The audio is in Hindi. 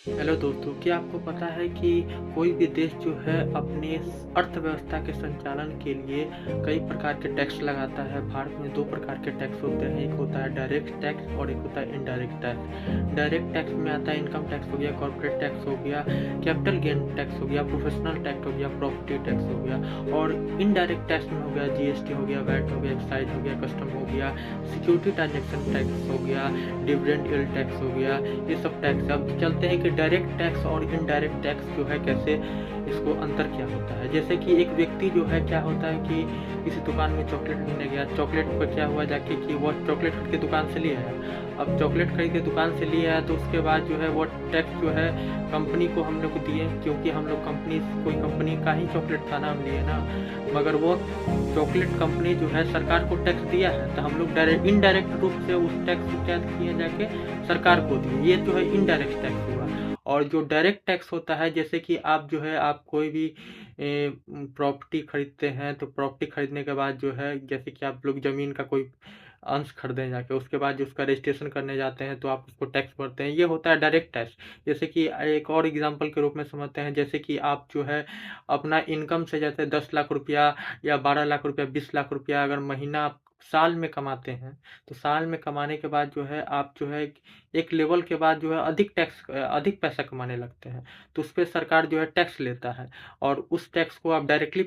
हेलो दोस्तों, क्या आपको पता है कि कोई भी देश जो है अपनी अर्थव्यवस्था के संचालन के लिए कई प्रकार के टैक्स लगाता है। भारत में 2 प्रकार के टैक्स होते हैं, एक होता है डायरेक्ट टैक्स और एक होता है इनडायरेक्ट टैक्स। डायरेक्ट टैक्स में आता है इनकम टैक्स हो गया, कॉर्पोरेट टैक्स हो गया, कैपिटल गेन टैक्स हो गया, प्रोफेशनल टैक्स हो गया, प्रॉपर्टी टैक्स हो गया। और इनडायरेक्ट टैक्स में हो गया जीएसटी हो गया, वैट हो गया, एक्साइज हो गया, कस्टम हो गया, सिक्योरिटी ट्रांजैक्शन टैक्स हो गया, डिविडेंड यील्ड टैक्स हो गया। ये सब टैक्स। अब चलते हैं कि डायरेक्ट टैक्स और इनडायरेक्ट टैक्स जो है कैसे इसको अंतर क्या होता है। जैसे कि एक व्यक्ति जो है क्या होता है कि किसी दुकान में चॉकलेट लेने गया, चॉकलेट पर क्या हुआ जाके कि वो चॉकलेट खरीद के दुकान से ले आया। अब चॉकलेट खरीद के दुकान से ले आया तो उसके बाद जो है वो टैक्स जो है कंपनी को हम लोग दिए, क्योंकि हम लोग कोई कंपनी का ही चॉकलेट था ना, हम लिए ना। मगर वो चॉकलेट कंपनी जो है सरकार को टैक्स दिया है, तो हम लोग डायरेक्ट इनडायरेक्ट रूप से उस टैक्स को क्या किए जाके सरकार को दिए। ये जो है इनडायरेक्ट टैक्स हुआ। और जो डायरेक्ट टैक्स होता है, जैसे कि आप जो है आप कोई भी प्रॉपर्टी खरीदते हैं, तो प्रॉपर्टी खरीदने के बाद जो है जैसे कि आप लोग ज़मीन का कोई अंश खरीदें जाके, उसके बाद जो उसका रजिस्ट्रेशन करने जाते हैं तो आप उसको टैक्स भरते हैं। ये होता है डायरेक्ट टैक्स। जैसे कि एक और एग्जांपल के रूप में समझते हैं, जैसे कि आप जो है अपना इनकम से जैसे 10 लाख रुपया या 12 लाख रुपया, 20 लाख रुपया अगर महीना आप साल में कमाते हैं, तो साल में कमाने के बाद जो है आप जो है एक लेवल के बाद जो है अधिक पैसा कमाने लगते हैं, तो उस पे सरकार जो है टैक्स लेता है। और उस टैक्स को आप डायरेक्टली